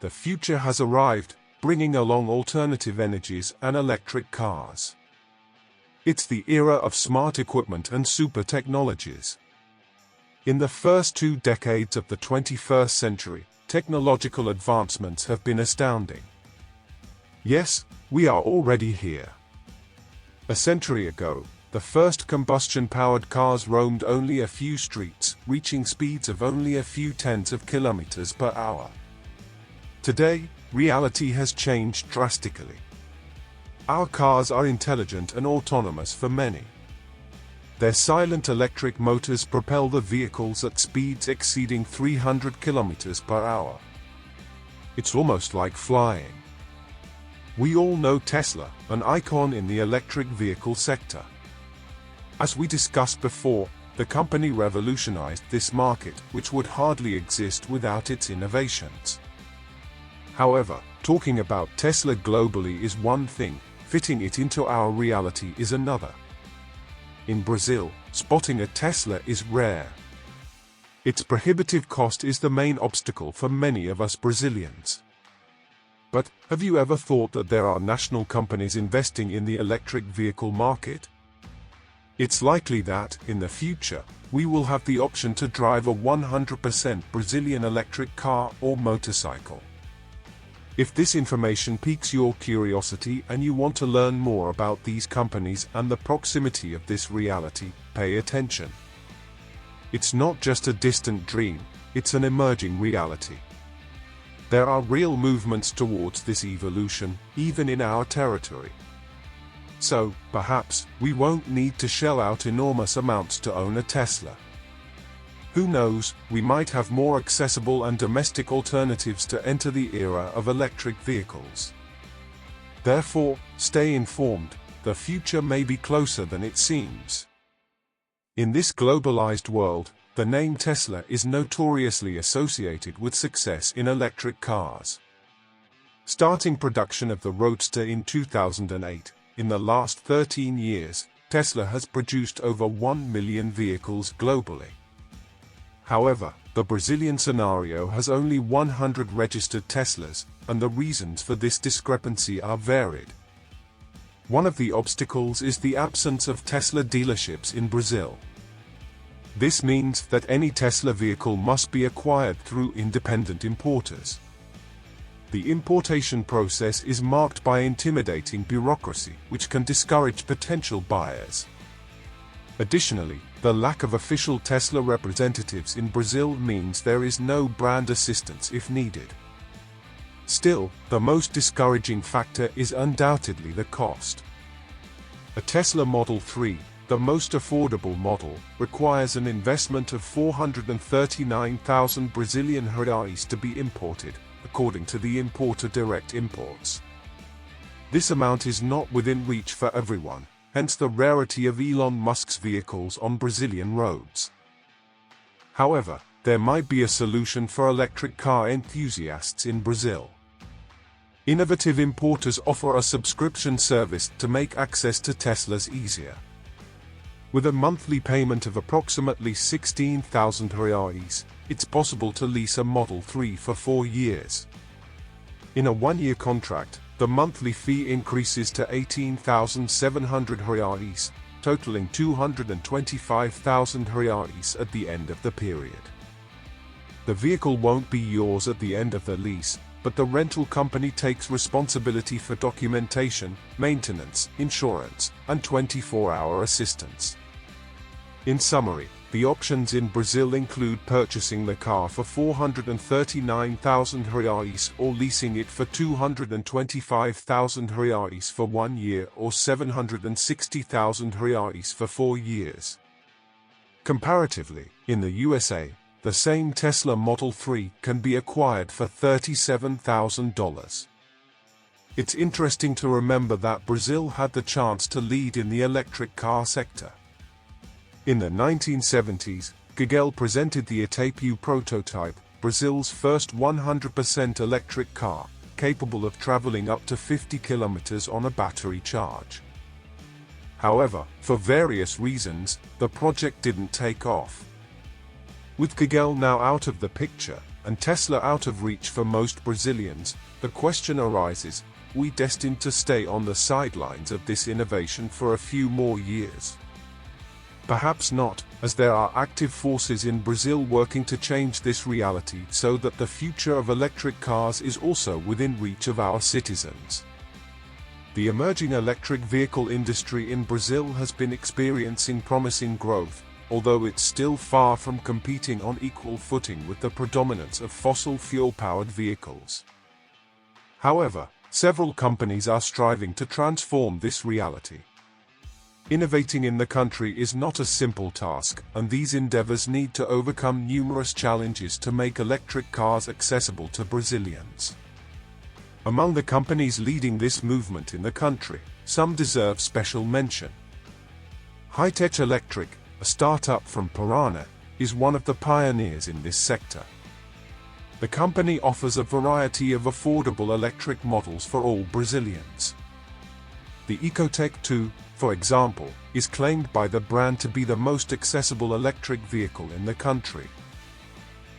The future has arrived, bringing along alternative energies and electric cars. It's the era of smart equipment and super technologies. In the first 2 decades of the 21st century, technological advancements have been astounding. Yes, we are already here. A century ago, the first combustion-powered cars roamed only a few streets, reaching speeds of only a few tens of kilometers per hour. Today, reality has changed drastically. Our cars are intelligent and autonomous for many. Their silent electric motors propel the vehicles at speeds exceeding 300 kilometers per hour. It's almost like flying. We all know Tesla, an icon in the electric vehicle sector. As we discussed before, the company revolutionized this market, which would hardly exist without its innovations. However, talking about Tesla globally is one thing, fitting it into our reality is another. In Brazil, spotting a Tesla is rare. Its prohibitive cost is the main obstacle for many of us Brazilians. But, have you ever thought that there are national companies investing in the electric vehicle market? It's likely that, in the future, we will have the option to drive a 100% Brazilian electric car or motorcycle. If this information piques your curiosity and you want to learn more about these companies and the proximity of this reality, pay attention. It's not just a distant dream, it's an emerging reality. There are real movements towards this evolution, even in our territory. So, perhaps, we won't need to shell out enormous amounts to own a Tesla. Who knows, we might have more accessible and domestic alternatives to enter the era of electric vehicles. Therefore, stay informed, the future may be closer than it seems. In this globalized world, the name Tesla is notoriously associated with success in electric cars. Starting production of the Roadster in 2008, in the last 13 years, Tesla has produced over 1 million vehicles globally. However, the Brazilian scenario has only 100 registered Teslas, and the reasons for this discrepancy are varied. One of the obstacles is the absence of Tesla dealerships in Brazil. This means that any Tesla vehicle must be acquired through independent importers. The importation process is marked by intimidating bureaucracy, which can discourage potential buyers. Additionally, the lack of official Tesla representatives in Brazil means there is no brand assistance if needed. Still, the most discouraging factor is undoubtedly the cost. A Tesla Model 3, the most affordable model, requires an investment of 439,000 Brazilian reais to be imported, according to the importer Direct Imports. This amount is not within reach for everyone. Hence the rarity of Elon Musk's vehicles on Brazilian roads. However, there might be a solution for electric car enthusiasts in Brazil. Innovative importers offer a subscription service to make access to Teslas easier. With a monthly payment of approximately 16,000 reais, it's possible to lease a Model 3 for 4 years. In a 1-year contract, the monthly fee increases to 18,700 reais, totaling 225,000 reais at the end of the period. The vehicle won't be yours at the end of the lease, but the rental company takes responsibility for documentation, maintenance, insurance, and 24-hour assistance. In summary, the options in Brazil include purchasing the car for 439,000 reais or leasing it for 225,000 reais for 1 year or 760,000 reais for 4 years. Comparatively, in the USA, the same Tesla Model 3 can be acquired for $37,000. It's interesting to remember that Brazil had the chance to lead in the electric car sector. In the 1970s, Gugel presented the Itaipu prototype, Brazil's first 100% electric car, capable of traveling up to 50 kilometers on a battery charge. However, for various reasons, the project didn't take off. With Gugel now out of the picture, and Tesla out of reach for most Brazilians, the question arises, are we destined to stay on the sidelines of this innovation for a few more years? Perhaps not, as there are active forces in Brazil working to change this reality so that the future of electric cars is also within reach of our citizens. The emerging electric vehicle industry in Brazil has been experiencing promising growth, although it's still far from competing on equal footing with the predominance of fossil fuel-powered vehicles. However, several companies are striving to transform this reality. Innovating in the country is not a simple task, and these endeavors need to overcome numerous challenges to make electric cars accessible to Brazilians. Among the companies leading this movement in the country, some deserve special mention. High-Tech Electric, a startup from Paraná, is one of the pioneers in this sector. The company offers a variety of affordable electric models for all Brazilians. The Ecotec 2, for example, is claimed by the brand to be the most accessible electric vehicle in the country.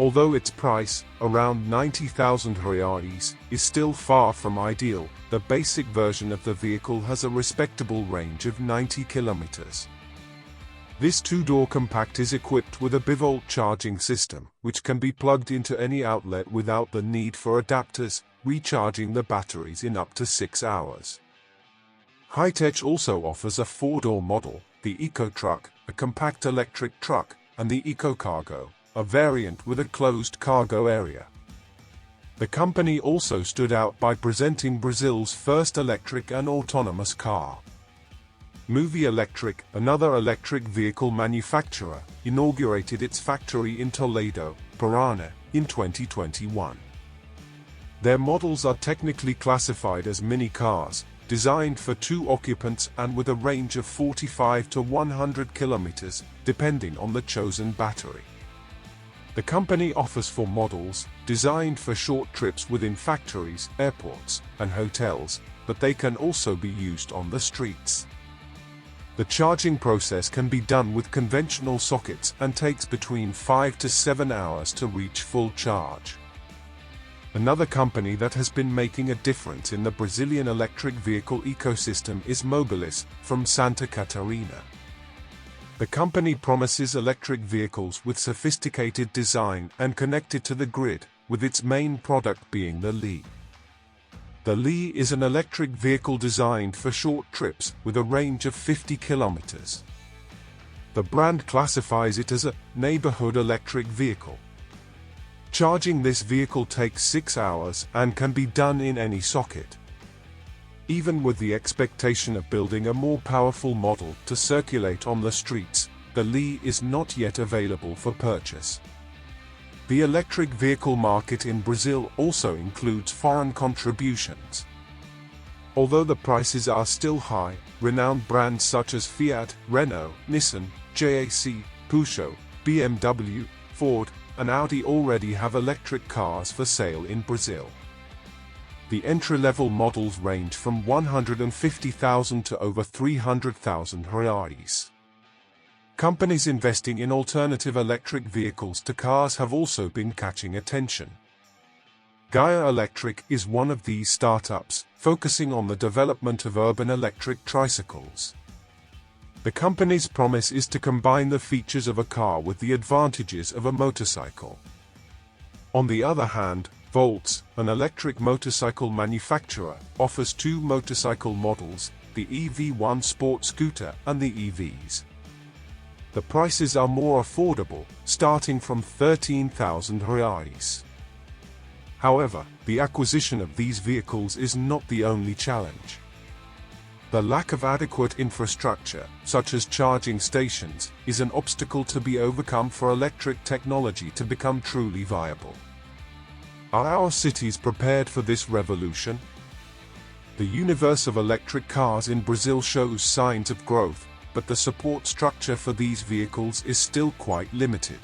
Although its price, around 90,000 reais, is still far from ideal, the basic version of the vehicle has a respectable range of 90 kilometers. This two-door compact is equipped with a bivolt charging system, which can be plugged into any outlet without the need for adapters, recharging the batteries in up to 6 hours. High-Tech also offers a four-door model, the EcoTruck, a compact electric truck, and the EcoCargo, a variant with a closed cargo area. The company also stood out by presenting Brazil's first electric and autonomous car. Movie Electric, another electric vehicle manufacturer, inaugurated its factory in Toledo, Paraná, in 2021. Their models are technically classified as mini cars, designed for 2 occupants and with a range of 45 to 100 kilometers, depending on the chosen battery. The company offers 4 models, designed for short trips within factories, airports, and hotels, but they can also be used on the streets. The charging process can be done with conventional sockets and takes between 5 to 7 hours to reach full charge. Another company that has been making a difference in the Brazilian electric vehicle ecosystem is Mobilis, from Santa Catarina. The company promises electric vehicles with sophisticated design and connected to the grid, with its main product being the Li. The Li is an electric vehicle designed for short trips with a range of 50 kilometers. The brand classifies it as a neighborhood electric vehicle. Charging this vehicle takes 6 hours and can be done in any socket. Even with the expectation of building a more powerful model to circulate on the streets, the Li is not yet available for purchase. The electric vehicle market in Brazil also includes foreign contributions. Although the prices are still high, renowned brands such as Fiat, Renault, Nissan, JAC, Peugeot, BMW, Ford, and Audi already have electric cars for sale in Brazil. The entry-level models range from 150,000 to over 300,000 reais. Companies investing in alternative electric vehicles to cars have also been catching attention. Gaia Electric is one of these startups, focusing on the development of urban electric tricycles. The company's promise is to combine the features of a car with the advantages of a motorcycle. On the other hand, Volts, an electric motorcycle manufacturer, offers 2 motorcycle models, the EV1 Sport Scooter and the EVs. The prices are more affordable, starting from 13,000 reais. However, the acquisition of these vehicles is not the only challenge. The lack of adequate infrastructure, such as charging stations, is an obstacle to be overcome for electric technology to become truly viable. Are our cities prepared for this revolution? The universe of electric cars in Brazil shows signs of growth, but the support structure for these vehicles is still quite limited.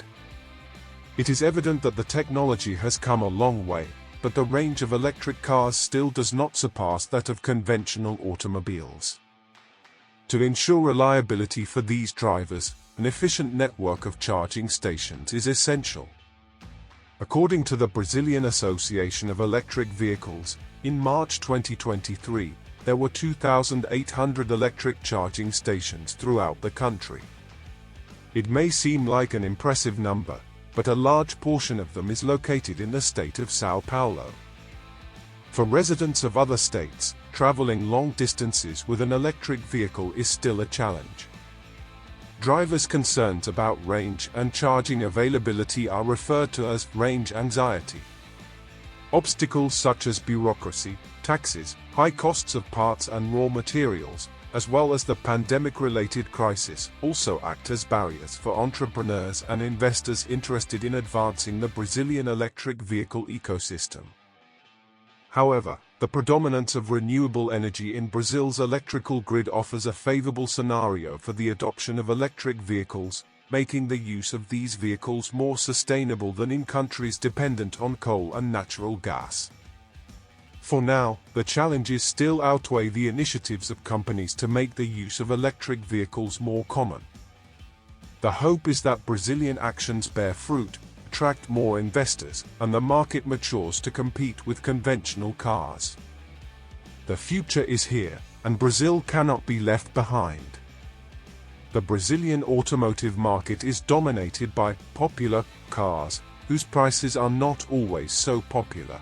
It is evident that the technology has come a long way, but the range of electric cars still does not surpass that of conventional automobiles. To ensure reliability for these drivers, an efficient network of charging stations is essential. According to the Brazilian Association of Electric Vehicles, in March 2023, there were 2,800 electric charging stations throughout the country. It may seem like an impressive number, but a large portion of them is located in the state of São Paulo. For residents of other states, traveling long distances with an electric vehicle is still a challenge. Drivers' concerns about range and charging availability are referred to as range anxiety. Obstacles such as bureaucracy, taxes, high costs of parts and raw materials, as well as the pandemic-related crisis, also act as barriers for entrepreneurs and investors interested in advancing the Brazilian electric vehicle ecosystem. However, the predominance of renewable energy in Brazil's electrical grid offers a favorable scenario for the adoption of electric vehicles, making the use of these vehicles more sustainable than in countries dependent on coal and natural gas. For now, the challenges still outweigh the initiatives of companies to make the use of electric vehicles more common. The hope is that Brazilian actions bear fruit, attract more investors, and the market matures to compete with conventional cars. The future is here, and Brazil cannot be left behind. The Brazilian automotive market is dominated by popular cars, whose prices are not always so popular.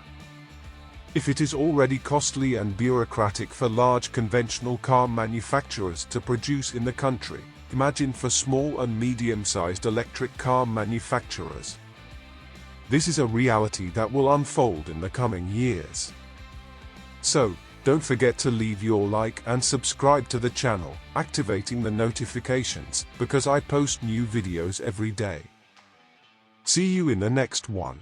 If it is already costly and bureaucratic for large conventional car manufacturers to produce in the country, imagine for small and medium-sized electric car manufacturers. This is a reality that will unfold in the coming years. So, don't forget to leave your like and subscribe to the channel, activating the notifications, because I post new videos every day. See you in the next one.